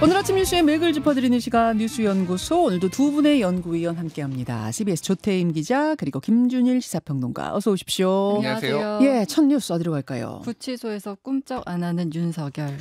오늘 아침 뉴스의 맥을 짚어드리는 시간 뉴스연구소, 오늘도 두 분의 연구위원 함께합니다. CBS 조태임 기자 그리고 김준일 시사평론가, 어서 오십시오. 안녕하세요. 예, 첫 뉴스 어디로 갈까요? 구치소에서 꿈쩍 안 하는 윤석열.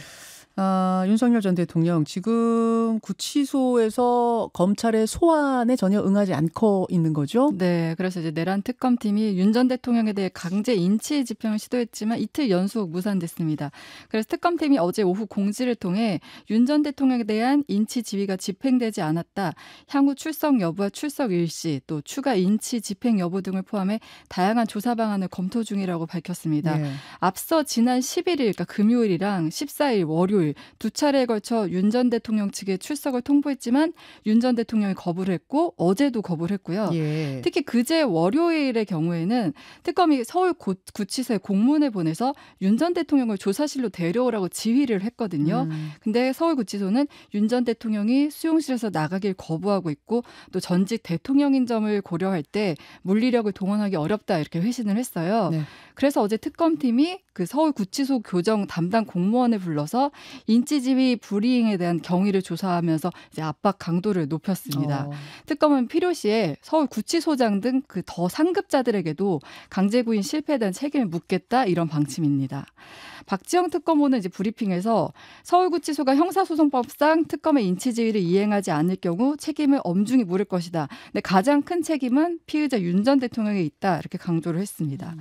윤석열 전 대통령 지금 구치소에서 검찰의 소환에 전혀 응하지 않고 있는 거죠? 네, 그래서 이제 내란 특검팀이 윤 전 대통령에 대해 강제 인치 집행을 시도했지만 이틀 연속 무산됐습니다. 그래서 특검팀이 어제 오후 공지를 통해 윤 전 대통령에 대한 인치 지휘가 집행되지 않았다. 향후 출석 여부와 출석 일시, 또 추가 인치 집행 여부 등을 포함해 다양한 조사 방안을 검토 중이라고 밝혔습니다. 네. 앞서 지난 11일, 그러니까 금요일이랑 14일 월요일 두 차례에 걸쳐 윤 전 대통령 측에 출석을 통보했지만 윤 전 대통령이 거부를 했고 어제도 거부를 했고요. 예. 특히 그제 월요일의 경우에는 특검이 서울 구치소에 공문을 보내서 윤 전 대통령을 조사실로 데려오라고 지휘를 했거든요. 근데 서울 구치소는 윤 전 대통령이 수용실에서 나가길 거부하고 있고 또 전직 대통령인 점을 고려할 때 물리력을 동원하기 어렵다 이렇게 회신을 했어요. 네. 그래서 어제 특검팀이 그 서울 구치소 교정 담당 공무원을 불러서 인치지휘 불이행에 대한 경위를 조사하면서 이제 압박 강도를 높였습니다. 특검은 필요시에 서울 구치소장 등 그 더 상급자들에게도 강제구인 실패에 대한 책임을 묻겠다, 이런 방침입니다. 박지영 특검보는 이제 브리핑에서 서울구치소가 형사소송법상 특검의 인치지휘를 이행하지 않을 경우 책임을 엄중히 물을 것이다. 근데 가장 큰 책임은 피의자 윤 전 대통령에 있다, 이렇게 강조를 했습니다.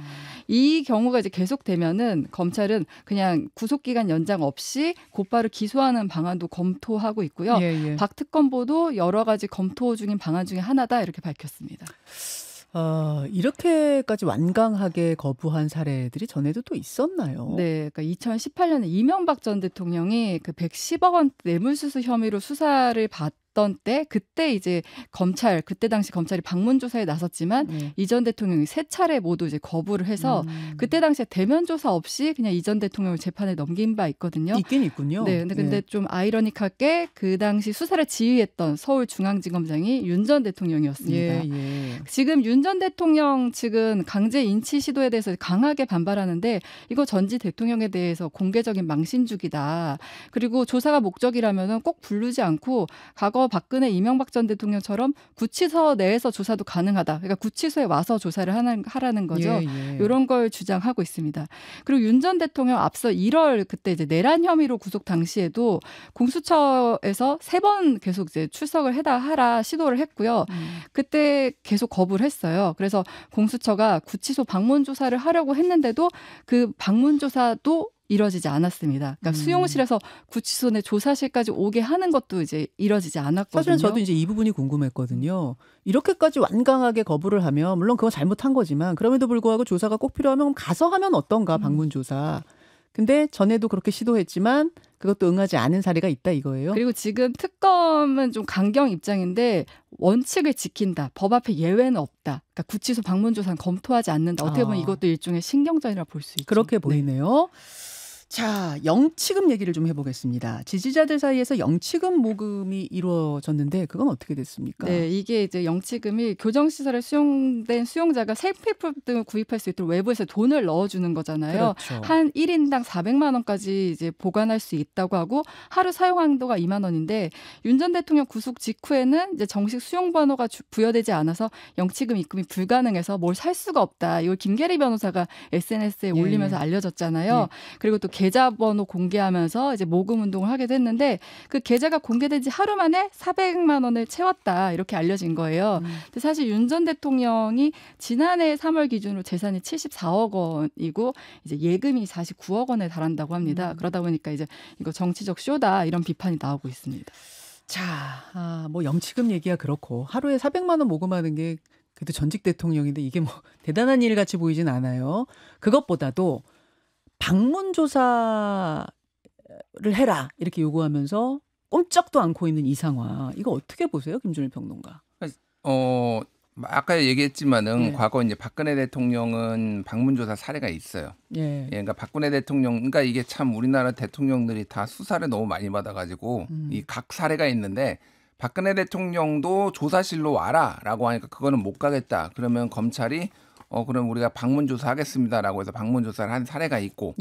이 경우가 이제 계속되면은 검찰은 그냥 구속기간 연장 없이 곧바로 기소하는 방안도 검토하고 있고요. 예. 박 특검보도 여러 가지 검토 중인 방안 중에 하나다, 이렇게 밝혔습니다. 이렇게까지 완강하게 거부한 사례들이 전에도 또 있었나요? 네, 그러니까 2018년에 이명박 전 대통령이 그 110억 원 뇌물수수 혐의로 수사를 받던 때, 그때 이제 그때 당시 검찰이 방문 조사에 나섰지만 이 전 대통령이 세 차례 모두 이제 거부를 해서 그때 당시에 대면 조사 없이 그냥 이 전 대통령을 재판에 넘긴 바 있거든요. 있긴 있군요. 네, 근데 좀 아이러니하게 그 당시 수사를 지휘했던 서울중앙지검장이 윤 전 대통령이었습니다. 지금 윤 전 대통령 측은 강제 인치 시도에 대해서 강하게 반발하는데 이거 전직 대통령에 대해서 공개적인 망신주기다. 그리고 조사가 목적이라면은 꼭 부르지 않고 과거 박근혜 이명박 전 대통령처럼 구치소 내에서 조사도 가능하다. 그러니까 구치소에 와서 조사를 하라는 거죠. 이런 걸 주장하고 있습니다. 그리고 윤 전 대통령 앞서 1월 그때 이제 내란 혐의로 구속 당시에도 공수처에서 3번 계속 이제 출석을 하라 시도를 했고요. 그때 계속 거부를 했어요. 그래서 공수처가 구치소 방문 조사를 하려고 했는데도 그 방문 조사도 이뤄지지 않았습니다. 그러니까 수용실에서 구치소 내 조사실까지 오게 하는 것도 이제 이뤄지지 않았거든요. 사실은 저도 이제 이 부분이 궁금했거든요. 이렇게까지 완강하게 거부를 하면, 물론 그건 잘못한 거지만 그럼에도 불구하고 조사가 꼭 필요하면 가서 하면 어떤가, 방문 조사. 근데 전에도 그렇게 시도했지만 그것도 응하지 않은 사례가 있다, 이거예요. 그리고 지금 특검은 좀 강경 입장인데 원칙을 지킨다. 법 앞에 예외는 없다. 그러니까 구치소 방문 조사는 검토하지 않는다. 어떻게 보면 이것도 일종의 신경전이라 볼 수 있죠. 그렇게 보이네요. 자, 영치금 얘기를 좀 해보겠습니다. 지지자들 사이에서 영치금 모금이 이루어졌는데 그건 어떻게 됐습니까? 네, 이게 이제 영치금이 교정시설에 수용된 수용자가 생필품 등을 구입할 수 있도록 외부에서 돈을 넣어주는 거잖아요. 그렇죠. 한 1인당 400만 원까지 이제 보관할 수 있다고 하고 하루 사용 한도가 2만 원인데 윤 전 대통령 구속 직후에는 이제 정식 수용 번호가 부여되지 않아서 영치금 입금이 불가능해서 뭘 살 수가 없다. 이걸 김계리 변호사가 SNS에 올리면서 알려졌잖아요. 그리고 또 계좌번호 공개하면서 이제 모금 운동을 하게 됐는데 그 계좌가 공개된 지 하루 만에 400만 원을 채웠다, 이렇게 알려진 거예요. 근데 사실 윤 전 대통령이 지난해 3월 기준으로 재산이 74억 원이고 이제 예금이 49억 원에 달한다고 합니다. 그러다 보니까 이제 이거 정치적 쇼다, 이런 비판이 나오고 있습니다. 자, 뭐 영치금 얘기가 그렇고 하루에 400만 원 모금하는 게 그래도 전직 대통령인데 이게 뭐 대단한 일 같이 보이진 않아요. 그것보다도 방문 조사를 해라, 이렇게 요구하면서 꼼짝도 않고 있는 이 상황, 이거 어떻게 보세요, 김준일 평론가? 아까 얘기했지만은 과거 이제 박근혜 대통령은 방문조사 사례가 있어요. 그러니까 박근혜 대통령, 그러니까 이게 참 우리나라 대통령들이 다 수사를 너무 많이 받아가지고 이 각 사례가 있는데 박근혜 대통령도 조사실로 와라라고 하니까 그거는 못 가겠다. 그러면 검찰이 그럼 우리가 방문조사 하겠습니다라고 해서 방문조사를 한 사례가 있고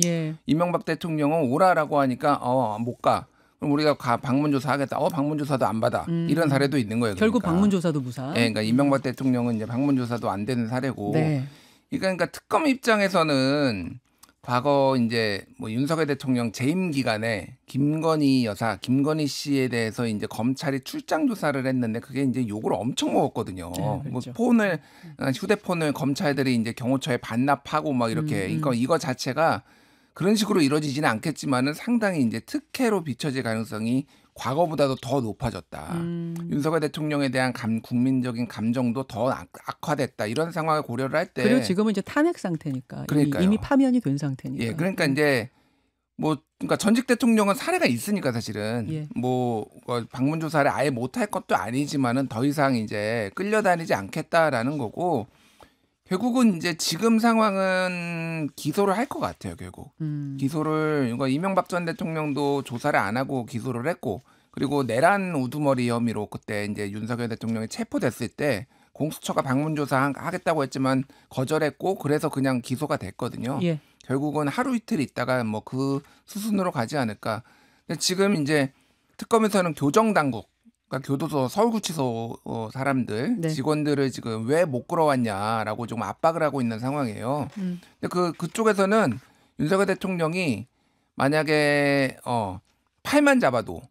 이명박 대통령은 오라라고 하니까 못 가. 그럼 우리가 방문조사 하겠다. 방문조사도 안 받아. 이런 사례도 있는 거예요. 그러니까. 결국 방문조사도 무산. 네, 그러니까 이명박 대통령은 이제 방문조사도 안 되는 사례고. 네. 그러니까 특검 입장에서는 과거 이제 뭐 윤석열 대통령 재임 기간에 김건희 여사, 김건희 씨에 대해서 이제 검찰이 출장 조사를 했는데 그게 이제 욕을 엄청 먹었거든요. 네, 그렇죠. 뭐 휴대폰을 검찰들이 이제 경호처에 반납하고 막 이렇게. 그러니까 이거 자체가 그런 식으로 이루어지지는 않겠지만은 상당히 이제 특혜로 비춰질 가능성이 과거보다도 더 높아졌다. 윤석열 대통령에 대한 국민적인 감정도 더 악화됐다. 이런 상황을 고려를 할 때. 그리고 지금은 이제 탄핵 상태니까. 이미 파면이 된 상태니까. 예, 그러니까 이제 그러니까 전직 대통령은 사례가 있으니까 사실은 예. 방문조사를 아예 못할 것도 아니지만은 더 이상 이제 끌려다니지 않겠다라는 거고. 결국은 이제 지금 상황은 기소를 할 것 같아요. 결국 기소를 이명박 전 대통령도 조사를 안 하고 기소를 했고 그리고 내란 우두머리 혐의로 그때 이제 윤석열 대통령이 체포됐을 때 공수처가 방문조사 하겠다고 했지만 거절했고 그래서 그냥 기소가 됐거든요. 예. 결국은 하루 이틀 있다가 뭐 그 수순으로 가지 않을까. 근데 지금 이제 특검에서는 교정당국 그러니까 교도소 서울구치소 사람들 네. 직원들을 지금 왜 못 끌어왔냐라고 좀 압박을 하고 있는 상황이에요. 근데 그쪽에서는 윤석열 대통령이 만약에 팔만 잡아도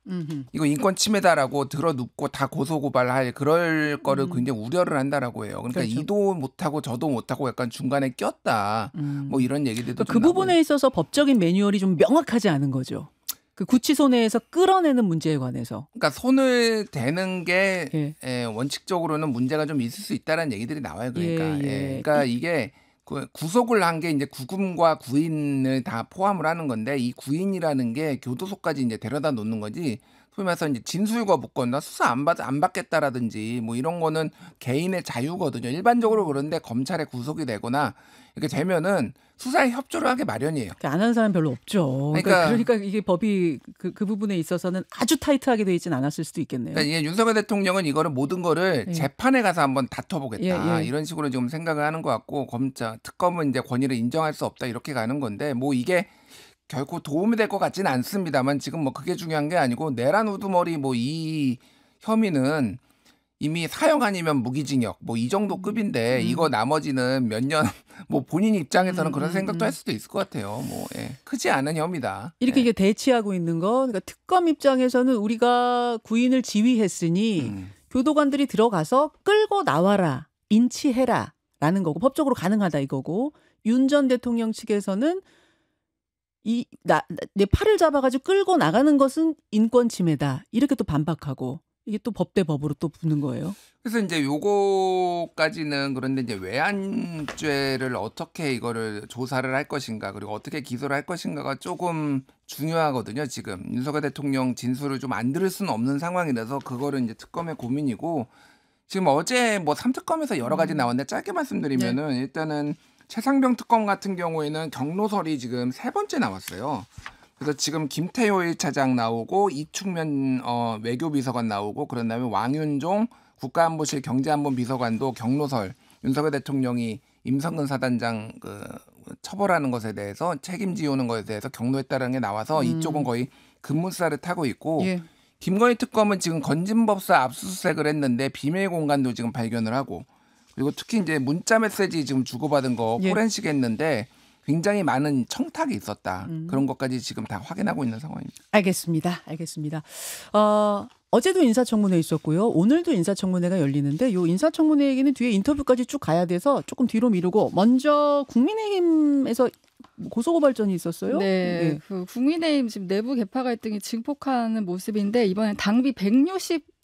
이거 인권 침해다라고 들어눕고 다 고소고발할 그럴 거를 굉장히 우려를 한다라고 해요. 그러니까 그렇죠. 이도 못하고 저도 못하고 약간 중간에 꼈다. 뭐 이런 얘기들도 그 부분에 있어서 법적인 매뉴얼이 좀 명확하지 않은 거죠. 그 구치소 내에서 끌어내는 문제에 관해서. 그러니까 손을 대는 게 원칙적으로는 문제가 좀 있을 수 있다는 얘기들이 나와요. 그러니까, 그러니까 이게 구속을 한 게 이제 구금과 구인을 다 포함을 하는 건데 이 구인이라는 게 교도소까지 이제 데려다 놓는 거지. 소위 말해서 이제 진술 거부권이나 수사 안 받겠다라든지 뭐 이런 거는 개인의 자유거든요. 일반적으로 그런데 검찰에 구속이 되거나 이렇게 되면은 수사에 협조를 하게 마련이에요. 안 하는 사람 별로 없죠. 그러니까 이게 법이 그 부분에 있어서는 아주 타이트하게 돼 있지는 않았을 수도 있겠네요. 그러니까 윤석열 대통령은 이거를 모든 거를 재판에 가서 한번 다퉈보겠다. 이런 식으로 지금 생각을 하는 것 같고 특검은 이제 권위를 인정할 수 없다 이렇게 가는 건데 뭐 이게 결코 도움이 될 것 같지는 않습니다만 지금 뭐 그게 중요한 게 아니고 내란 우두머리 뭐 이 혐의는 이미 사형 아니면 무기징역 뭐 이 정도 급인데 이거 나머지는 몇 년 뭐 본인 입장에서는 그런 생각도 할 수도 있을 것 같아요. 뭐 크지 않은 혐의다. 이렇게 이게 대치하고 있는 거. 그러니까 특검 입장에서는 우리가 구인을 지휘했으니 교도관들이 들어가서 끌고 나와라, 인치해라라는 거고 법적으로 가능하다 이거고 윤 전 대통령 측에서는 내 팔을 잡아가지고 끌고 나가는 것은 인권 침해다 이렇게 또 반박하고. 이게 또 법 대 법으로 또 붙는 거예요. 그래서 이제 요거까지는 그런데 이제 외환죄를 어떻게 이거를 조사를 할 것인가 그리고 어떻게 기소를 할 것인가가 조금 중요하거든요. 지금 윤석열 대통령 진술을 좀 안 들을 수는 없는 상황이라서 그거를 이제 특검의 고민이고 지금 어제 뭐 3특검에서 여러 가지 나왔는데 짧게 말씀드리면은 일단은 최상병 특검 같은 경우에는 경로설이 지금 3번째 나왔어요. 그래서 지금 김태효 1차장 나오고 이충면 외교비서관 나오고 그런 다음에 왕윤종 국가안보실 경제안보비서관도 경로설 윤석열 대통령이 임성근 사단장 처벌하는 것에 대해서 책임지우는 것에 대해서 경로했다는 게 나와서 이쪽은 거의 급무사를 타고 있고 김건희 특검은 지금 건진법사 압수수색을 했는데 비밀 공간도 지금 발견을 하고 그리고 특히 이제 문자 메시지 지금 주고받은 거 포렌식 했는데 굉장히 많은 청탁이 있었다. 그런 것까지 지금 다 확인하고 있는 상황입니다. 알겠습니다. 어제도 인사청문회 있었고요. 오늘도 인사청문회가 열리는데 이 인사청문회 얘기는 뒤에 인터뷰까지 쭉 가야 돼서 조금 뒤로 미루고 먼저 국민의힘에서 고소고발전이 있었어요. 네. 그 국민의힘 지금 내부 개파 갈등이 증폭하는 모습인데 이번엔 당비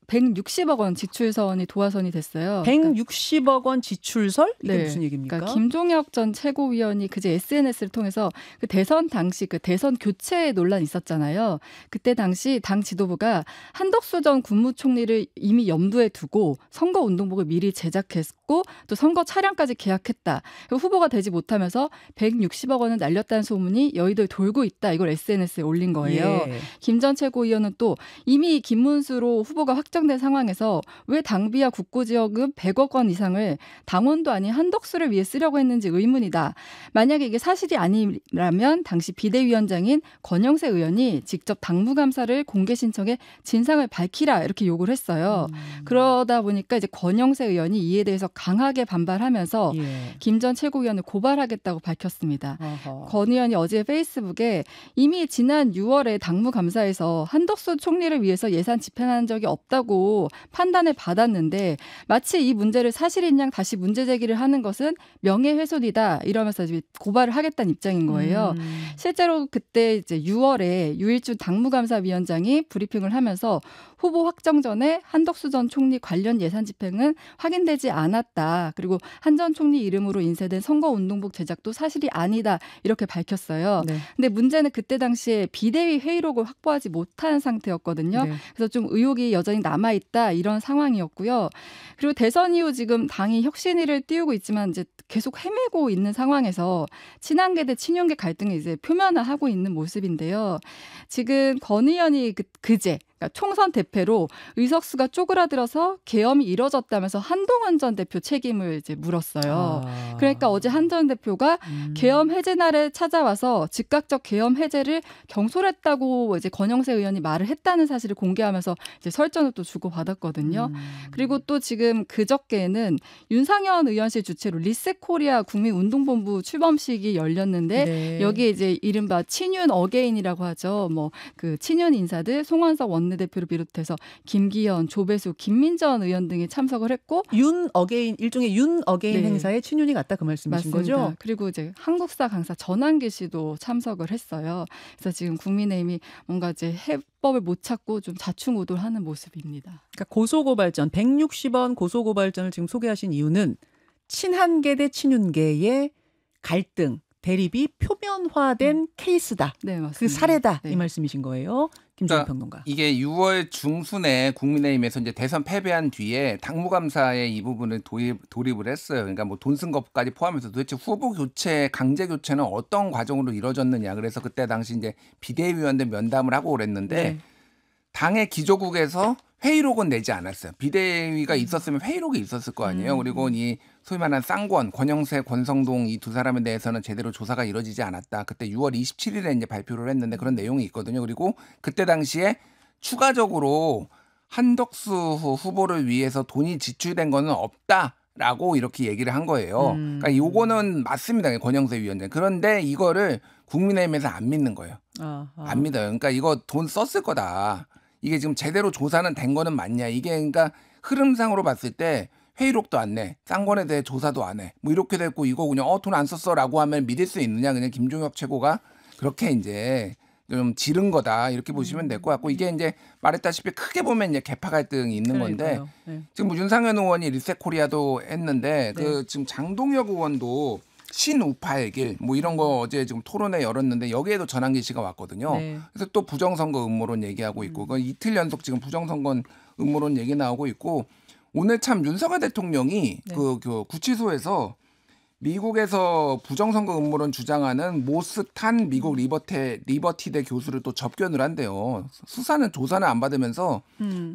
160억 원 지출선이 도화선이 됐어요. 160억 원 지출설? 이게 무슨 얘기입니까? 그러니까 김종혁 전 최고위원이 그제 SNS를 통해서 그 대선 당시 그 대선 교체 논란이 있었잖아요. 그때 당시 당 지도부가 한덕수 전 국무총리를 이미 염두에 두고 선거운동복을 미리 제작했고 했고 또 선거 차량까지 계약했다. 후보가 되지 못하면서 160억 원을 날렸다는 소문이 여의도에 돌고 있다. 이걸 SNS에 올린 거예요. 예. 김 전 최고위원은 또 이미 김문수로 후보가 확정된 상황에서 왜 당비와 국고지원금 100억 원 이상을 당원도 아닌 한덕수를 위해 쓰려고 했는지 의문이다. 만약에 이게 사실이 아니라면 당시 비대위원장인 권영세 의원이 직접 당무감사를 공개 신청해 진상을 밝히라 이렇게 요구를 했어요. 그러다 보니까 이제 권영세 의원이 이에 대해서 강하게 반발하면서 예. 김 전 최고위원을 고발하겠다고 밝혔습니다. 어허. 권 의원이 어제 페이스북에 이미 지난 6월에 당무감사에서 한덕수 총리를 위해서 예산 집행한 적이 없다고 판단을 받았는데 마치 이 문제를 사실인 양 다시 문제 제기를 하는 것은 명예훼손이다 이러면서 이제 고발을 하겠다는 입장인 거예요. 실제로 그때 이제 6월에 유일준 당무감사위원장이 브리핑을 하면서 후보 확정 전에 한덕수 전 총리 관련 예산 집행은 확인되지 않았다. 그리고 한 전 총리 이름으로 인쇄된 선거운동복 제작도 사실이 아니다. 이렇게 밝혔어요. 네. 근데 문제는 그때 당시에 비대위 회의록을 확보하지 못한 상태였거든요. 네. 그래서 좀 의혹이 여전히 남아있다. 이런 상황이었고요. 그리고 대선 이후 지금 당이 혁신위를 띄우고 있지만 이제 계속 헤매고 있는 상황에서 친한계 대 친윤계 갈등을 이제 표면화하고 있는 모습인데요. 지금 권 의원이 그제 그러니까 총선 대패로 의석수가 쪼그라들어서 계엄이 이뤄졌다면서 한동훈 전 대표 책임을 이제 물었어요. 그러니까 어제 한 전 대표가 계엄 해제 날에 찾아와서 즉각적 계엄 해제를 경솔했다고 이제 권영세 의원이 말을 했다는 사실을 공개하면서 이제 설전을 또 주고받았거든요. 그리고 또 지금 그저께는 윤상현 의원실 주최로 리셋코리아 국민운동본부 출범식이 열렸는데 네. 여기에 이제 이른바 친윤 어게인이라고 하죠. 뭐 그 친윤 인사들 송원석 원내대표를 비롯해서 김기현, 조배수, 김민전 의원 등이 참석을 했고 윤 어게인 일종의 윤 어게인 네. 행사에 친윤이 갔다 그 말씀이신 맞습니다. 거죠? 그리고 이제 한국사 강사 전한기 씨도 참석을 했어요. 그래서 지금 국민의힘이 뭔가 이제 해법을 못 찾고 좀 자충우돌하는 모습입니다. 그러니까 고소고발전 160원 고소고발전을 지금 소개하신 이유는 친한계 대 친윤계의 갈등, 대립이 표면화된 케이스다. 네, 맞습니다. 그 사례다. 네. 이 말씀이신 거예요. 김종인 그러니까 평론가. 이게 6월 중순에 국민의힘에서 이제 대선 패배한 뒤에 당무감사에 이 부분을 돌입을 했어요. 그러니까 뭐 돈 쓴 것까지 포함해서 도대체 후보 교체, 강제 교체는 어떤 과정으로 이루어졌느냐. 그래서 그때 당시 이제 비대위원들 면담을 하고 그랬는데 네. 당의 기조국에서 회의록은 내지 않았어요. 비대위가 있었으면 회의록이 있었을 거 아니에요. 그리고 이 소위 말하는 쌍권, 권영세, 권성동 이 두 사람에 대해서는 제대로 조사가 이루어지지 않았다. 그때 6월 27일에 이제 발표를 했는데 그런 내용이 있거든요. 그리고 그때 당시에 추가적으로 한덕수 후보를 위해서 돈이 지출된 거는 없다라고 이렇게 얘기를 한 거예요. 그러니까 요거는 맞습니다. 권영세 위원장. 그런데 이거를 국민의힘에서 안 믿는 거예요. 안 믿어요. 그러니까 이거 돈 썼을 거다. 이게 지금 제대로 조사는 된 거는 맞냐. 이게 그러니까 흐름상으로 봤을 때 회의록도 안 내. 쌍권에 대해 조사도 안 해. 뭐 이렇게 됐고 이거 그냥 돈 안 썼어라고 하면 믿을 수 있느냐. 그냥 김종혁 최고가 그렇게 이제 좀 지른 거다. 이렇게 보시면 될 것 같고 이게 이제 말했다시피 크게 보면 이제 개파 갈등이 있는 건데 네. 지금 뭐 윤상현 의원이 리셋코리아도 했는데 네. 그 지금 장동혁 의원도 신우파의 길 뭐 이런 거 어제 지금 토론회 열었는데 여기에도 전한기 씨가 왔거든요. 네. 그래서 또 부정선거 음모론 얘기하고 있고 이틀 연속 지금 부정선거 음모론 얘기 나오고 있고 오늘 참 윤석열 대통령이 네. 그 구치소에서 미국에서 부정선거 음모론 주장하는 모스탄 미국 리버티대 교수를 또 접견을 한대요. 수사는 조사는 안 받으면서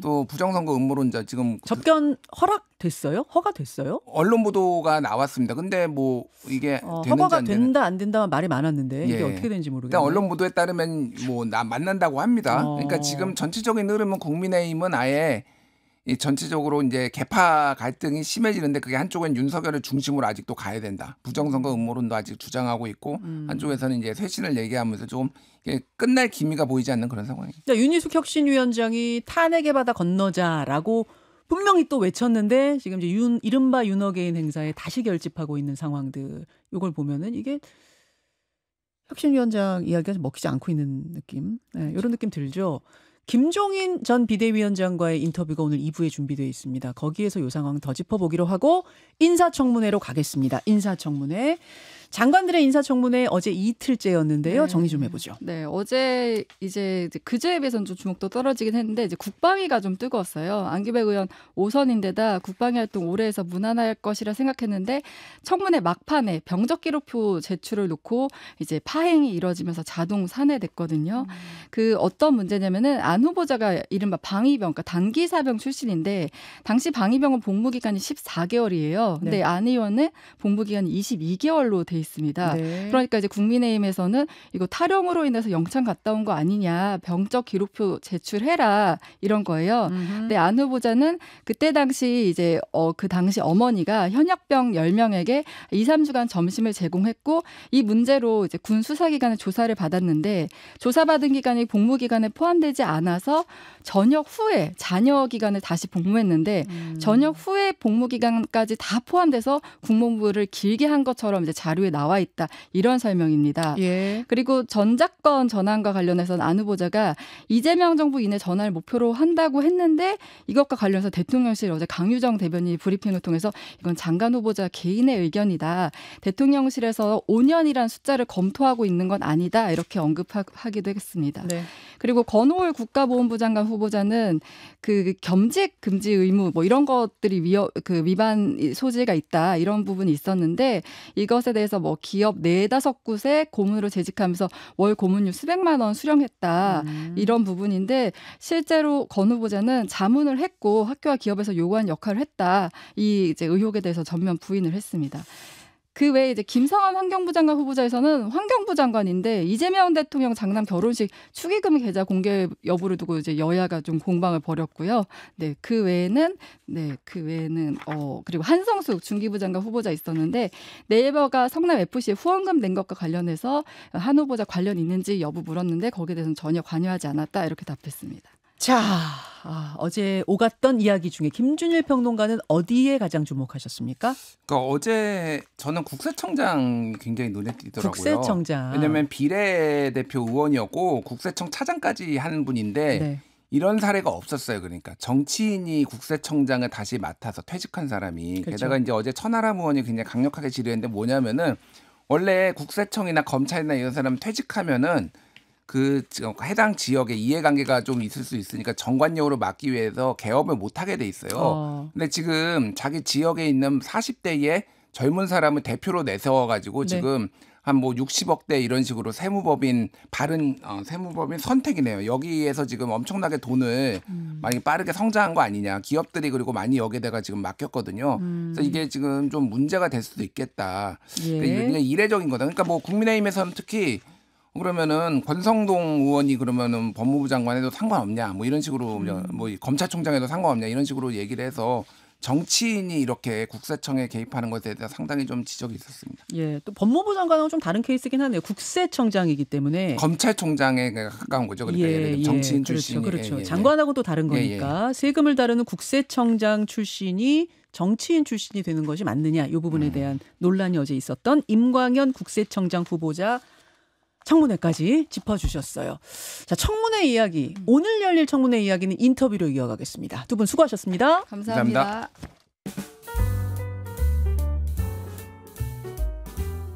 또 부정선거 음모론자 지금 접견 허락됐어요? 허가됐어요? 언론 보도가 나왔습니다. 근데 뭐 이게 허가가 된다 안 된다만 말이 많았는데 이게 어떻게 되는지 모르겠네요. 언론 보도에 따르면 뭐 만난다고 합니다. 그러니까 지금 전체적인 흐름은 국민의힘은 아예 이 전체적으로 이제 개파 갈등이 심해지는데 그게 한쪽은 윤석열을 중심으로 아직도 가야 된다. 부정선거 음모론도 아직 주장하고 있고 한쪽에서는 이제 쇄신을 얘기하면서 좀 끝날 기미가 보이지 않는 그런 상황입니다. 그러니까 윤희숙 혁신위원장이 탄핵의 바다 건너자라고 분명히 또 외쳤는데 지금 이제 이른바 윤어게인 행사에 다시 결집하고 있는 상황들 이걸 보면은 이게 혁신위원장 이야기가 좀 먹히지 않고 있는 느낌, 네, 이런 느낌 들죠. 김종인 전 비대위원장과의 인터뷰가 오늘 2부에 준비되어 있습니다. 거기에서 이 상황 더 짚어보기로 하고 인사청문회로 가겠습니다. 인사청문회. 장관들의 인사청문회 어제 이틀째였는데요. 정리 좀 해보죠. 네, 어제 이제 그제에 비해서는 좀 주목도 떨어지긴 했는데 이제 국방위가 좀 뜨거웠어요. 안규백 의원 5선인데다 국방위 활동 오래 해서 무난할 것이라 생각했는데 청문회 막판에 병적 기록표 제출을 놓고 이제 파행이 이뤄지면서 자동 산회됐거든요. 그 어떤 문제냐면은 안 후보자가 이른바 방위병, 그러니까 단기 사병 출신인데 당시 방위병은 복무 기간이 14개월이에요. 근데 네. 안 의원은 복무 기간이 22개월로 돼 있습니다. 네. 그러니까 이제 국민의힘에서는 이거 탈영으로 인해서 영창 갔다 온 거 아니냐, 병적 기록표 제출해라 이런 거예요. 근데 안 후보자는 그때 당시 이제 그 당시 어머니가 현역병 10명에게 2, 3주간 점심을 제공했고 이 문제로 이제 군 수사기관에 조사를 받았는데 조사받은 기간이 복무 기간에 포함되지 않아서 전역 후에 잔여 기간을 다시 복무했는데 전역 후에 복무 기간까지 다 포함돼서 국무부를 길게 한 것처럼 이제 자료에 나와 있다. 이런 설명입니다. 예. 그리고 전작권 전환과 관련해서는 안 후보자가 이재명 정부 이내 전환을 목표로 한다고 했는데 이것과 관련해서 대통령실 어제 강유정 대변인이 브리핑을 통해서 이건 장관 후보자 개인의 의견이다. 대통령실에서 5년이란 숫자를 검토하고 있는 건 아니다. 이렇게 언급하기도 했습니다. 네. 그리고 권오을 국가보훈부 장관 후보자는 그 겸직 금지 의무 뭐 이런 것들이 위반 소지가 있다. 이런 부분이 있었는데 이것에 대해서 뭐 기업 4-5곳에 고문으로 재직하면서 월 고문료 수백만 원 수령했다. 이런 부분인데 실제로 권 후보자는 자문을 했고 학교와 기업에서 요구한 역할을 했다. 이 이제 의혹에 대해서 전면 부인을 했습니다. 그 외에 이제 김성환 환경부 장관 후보자에서는 환경부 장관인데 이재명 대통령 장남 결혼식 축의금 계좌 공개 여부를 두고 이제 여야가 좀 공방을 벌였고요. 네, 그 외에는 그리고 한성숙 중기부 장관 후보자 있었는데 네이버가 성남 FC에 후원금 낸 것과 관련해서 한 후보자 관련 있는지 여부 물었는데 거기에 대해서는 전혀 관여하지 않았다 이렇게 답했습니다. 자, 어제 오갔던 이야기 중에 김준일 평론가는 어디에 가장 주목하셨습니까? 그러니까 어제 저는 국세청장 굉장히 눈에 띄더라고요. 국세청장. 왜냐하면 비례대표 의원이었고 국세청 차장까지 한 분인데 네. 이런 사례가 없었어요. 그러니까 정치인이 국세청장을 다시 맡아서 퇴직한 사람이. 그렇죠. 게다가 이제 어제 천하람 의원이 굉장히 강력하게 질의했는데 뭐냐면은 원래 국세청이나 검찰이나 이런 사람 퇴직하면은 그 해당 지역에 이해관계가 좀 있을 수 있으니까 정관용으로 맡기 위해서 개업을 못하게 돼 있어요. 근데 지금 자기 지역에 있는 40대의 젊은 사람을 대표로 내세워가지고 네. 지금 한 뭐 60억대 이런 식으로 세무법인 세무법인 선택이네요. 여기에서 지금 엄청나게 돈을 많이 빠르게 성장한 거 아니냐. 기업들이 그리고 많이 여기다가 지금 맡겼거든요. 그래서 이게 지금 좀 문제가 될 수도 있겠다. 예. 그러니까 이례적인 거다. 그러니까 뭐 국민의힘에서는 특히 그러면은 권성동 의원이 그러면은 법무부 장관에도 상관없냐 뭐 이런 식으로 뭐 검찰총장에도 상관없냐 이런 식으로 얘기를 해서 정치인이 이렇게 국세청에 개입하는 것에 대해서 상당히 좀 지적이 있었습니다. 예, 또 법무부 장관은 좀 다른 케이스긴 하네요. 국세청장이기 때문에 검찰총장에 가까운 거죠. 그러니까 정치인 출신이. 그렇죠. 장관하고 또 다른 거니까 세금을 다루는 국세청장 출신이 정치인 출신이 되는 것이 맞느냐 이 부분에 대한 논란이 어제 있었던 임광현 국세청장 후보자 청문회까지 짚어주셨어요. 자, 청문회 이야기. 오늘 열릴 청문회 이야기는 인터뷰로 이어가겠습니다. 두 분 수고하셨습니다. 감사합니다.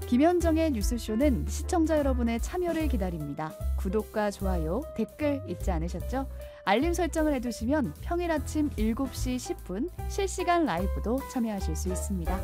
김현정의 뉴스쇼는 시청자 여러분의 참여를 기다립니다. 구독과 좋아요, 댓글 잊지 않으셨죠? 알림 설정을 해두시면 평일 아침 7시 10분 실시간 라이브도 참여하실 수 있습니다.